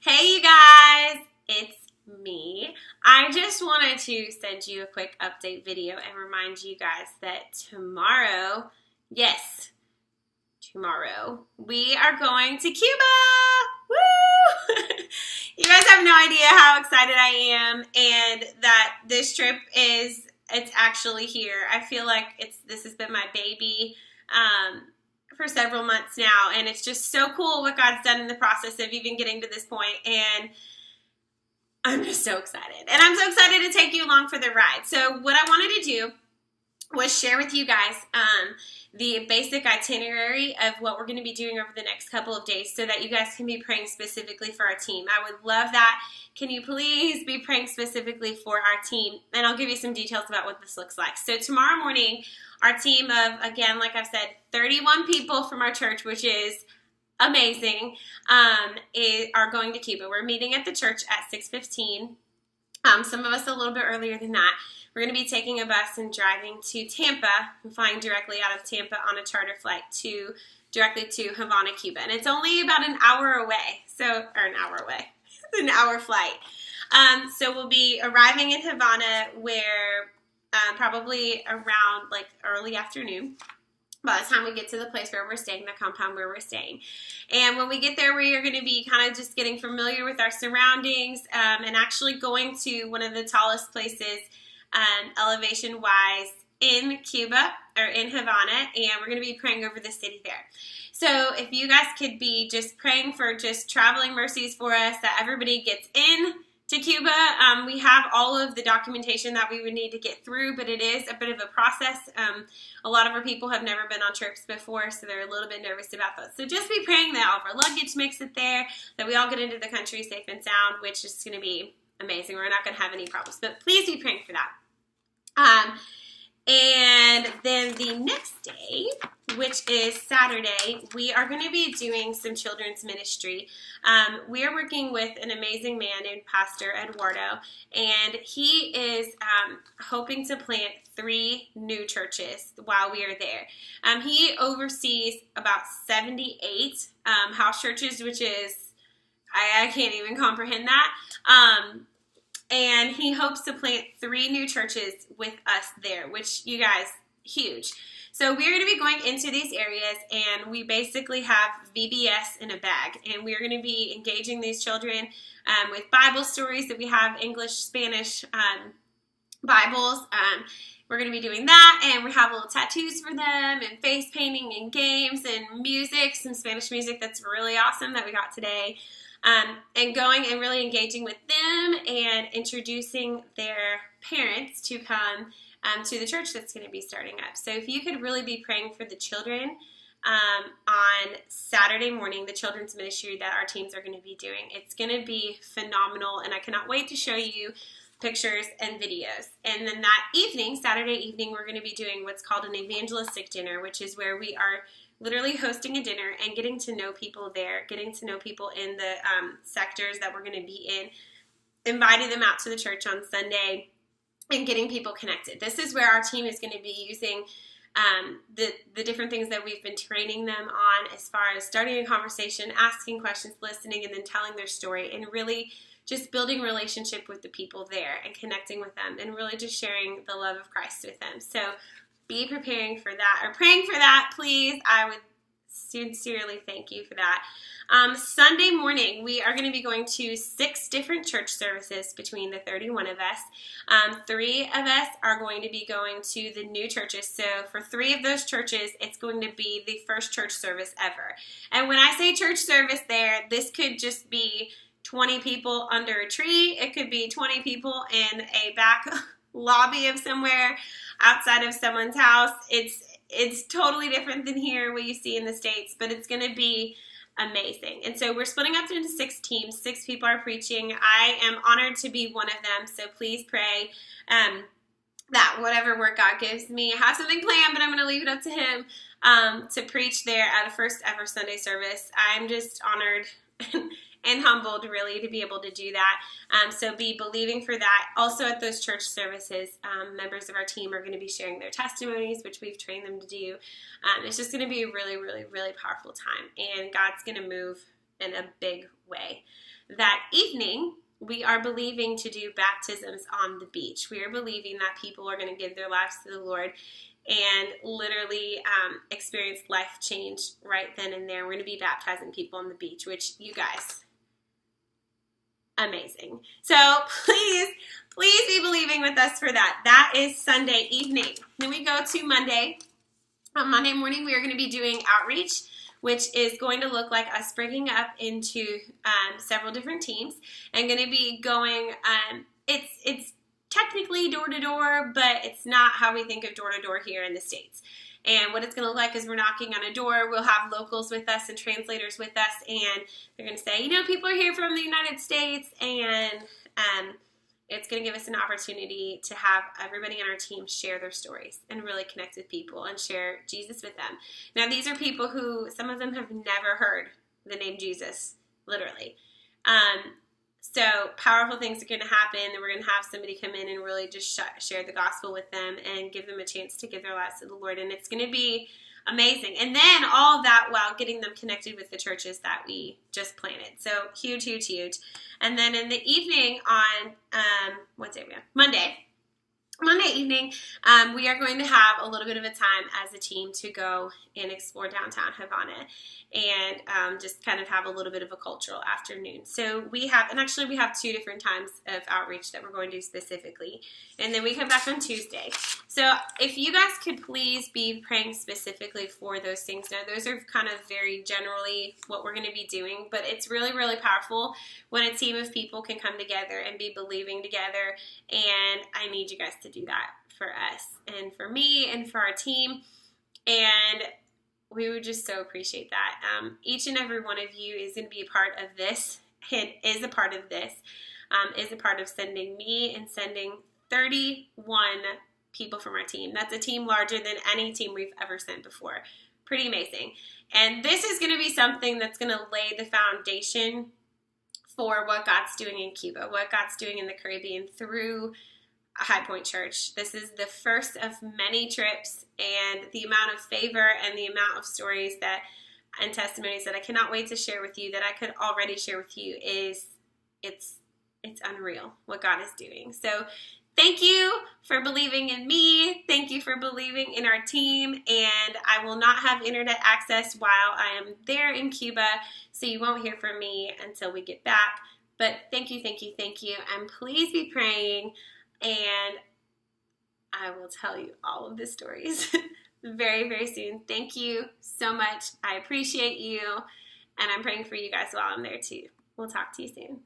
Hey, you guys, it's me. I just wanted to send you a quick update video and remind you guys that tomorrow, yes, tomorrow, we are going to Cuba. Woo! You guys have no idea how excited I am and that this trip it's actually here. I feel like this has been my baby. For several months now, and it's just so cool what God's done in the process of even getting to this point, and I'm just so excited. And I'm so excited to take you along for the ride. So what I wanted to do was share with you guys the basic itinerary of what we're going to be doing over the next couple of days so that you guys can be praying specifically for our team. I would love that. Can you please be praying specifically for our team? And I'll give you some details about what this looks like. So tomorrow morning, our team of, again, like I've said, 31 people from our church, which is amazing, are going to Cuba. We're meeting at the church at 6:15. Some of us a little bit earlier than that. We're going to be taking a bus and driving to Tampa and flying directly out of Tampa on a charter flight directly to Havana, Cuba. And it's only about an hour away. An hour flight. So we'll be arriving in Havana where probably around like early afternoon. By the time we get to the place where we're staying, the compound where we're staying. And when we get there, we are going to be kind of just getting familiar with our surroundings and actually going to one of the tallest places elevation-wise in Cuba, or in Havana, and we're going to be praying over the city there. So if you guys could be just praying for just traveling mercies for us, that everybody gets in to Cuba. We have all of the documentation that we would need to get through, but it is a bit of a process. A lot of our people have never been on trips before, so they're a little bit nervous about those. So just be praying that all of our luggage makes it there, that we all get into the country safe and sound, which is going to be amazing. We're not going to have any problems, but please be praying for that. And then the next day, which is Saturday, we are going to be doing some children's ministry. We are working with an amazing man named Pastor Eduardo, and he is hoping to plant 3 new churches while we are there. He oversees about 78 house churches, which is, I can't even comprehend that. And he hopes to plant 3 new churches with us there, which, you guys, huge. So we're going to be going into these areas, and we basically have VBS in a bag. And we're going to be engaging these children with Bible stories that we have, English, Spanish Bibles. We're going to be doing that, and we have little tattoos for them, and face painting, and games, and music, some Spanish music that's really awesome that we got today. And going and really engaging with them and introducing their parents to come to the church that's going to be starting up. So if you could really be praying for the children on Saturday morning, the children's ministry that our teams are going to be doing, it's going to be phenomenal, and I cannot wait to show you pictures and videos. And then that evening, Saturday evening, we're going to be doing what's called an evangelistic dinner, which is where we are literally hosting a dinner and getting to know people there, getting to know people in the sectors that we're going to be in, inviting them out to the church on Sunday, and getting people connected. This is where our team is going to be using the different things that we've been training them on as far as starting a conversation, asking questions, listening, and then telling their story, and really just building relationship with the people there and connecting with them and really just sharing the love of Christ with them. So be preparing for that, or praying for that, please. I would sincerely thank you for that. Sunday morning, we are going to be going to 6 different church services between the 31 of us. 3 of us are going to be going to the new churches. So for 3 of those churches, it's going to be the first church service ever. And when I say church service there, this could just be 20 people under a tree. It could be 20 people in a back lobby of somewhere outside of someone's house. It's totally different than here, what you see in the States, but it's going to be amazing. And so we're splitting up into 6 teams. 6 people are preaching. I am honored to be one of them, so please pray that whatever word God gives me, I have something planned, but I'm going to leave it up to Him to preach there at a first ever Sunday service. I'm just honored and humbled, really, to be able to do that. So be believing for that. Also at those church services, members of our team are going to be sharing their testimonies, which we've trained them to do. It's just going to be a really, really, really powerful time. And God's going to move in a big way. That evening, we are believing to do baptisms on the beach. We are believing that people are going to give their lives to the Lord and literally experience life change right then and there. We're going to be baptizing people on the beach, which you guys, amazing. So please be believing with us for that. That is Sunday evening. Then we go to Monday. On Monday morning, we are going to be doing outreach, which is going to look like us breaking up into several different teams and going to be going, it's technically door-to-door, but it's not how we think of door-to-door here in the States. And what it's going to look like is we're knocking on a door. We'll have locals with us and translators with us, and they're going to say, people are here from the United States, and it's going to give us an opportunity to have everybody on our team share their stories and really connect with people and share Jesus with them. Now, these are people who, some of them have never heard the name Jesus, literally. So powerful things are going to happen, and we're going to have somebody come in and really just share the gospel with them and give them a chance to give their lives to the Lord, and it's going to be amazing. And then all of that while getting them connected with the churches that we just planted. So huge, huge, huge. And then in the evening on, what day are we on? Monday evening, we are going to have a little bit of a time as a team to go and explore downtown Havana and just kind of have a little bit of a cultural afternoon. So we have 2 different times of outreach that we're going to do specifically. And then we come back on Tuesday. So if you guys could please be praying specifically for those things. Now, those are kind of very generally what we're going to be doing, but it's really, really powerful when a team of people can come together and be believing together. And I need you guys to do that for us and for me and for our team. And we would just so appreciate that. Each and every one of you is going to be a part of this. It is a part of this. Is a part of sending me and sending 31 people from our team. That's a team larger than any team we've ever sent before. Pretty amazing. And this is going to be something that's going to lay the foundation for what God's doing in Cuba, what God's doing in the Caribbean through High Point Church. This is the first of many trips, and the amount of favor and the amount of stories and testimonies that I cannot wait to share with you, that I could already share with you, it's unreal what God is doing. So thank you for believing in me. Thank you for believing in our team. And I will not have internet access while I am there in Cuba, so you won't hear from me until we get back. But thank you. And please be praying. And I will tell you all of the stories very, very soon. Thank you so much. I appreciate you. And I'm praying for you guys while I'm there too. We'll talk to you soon.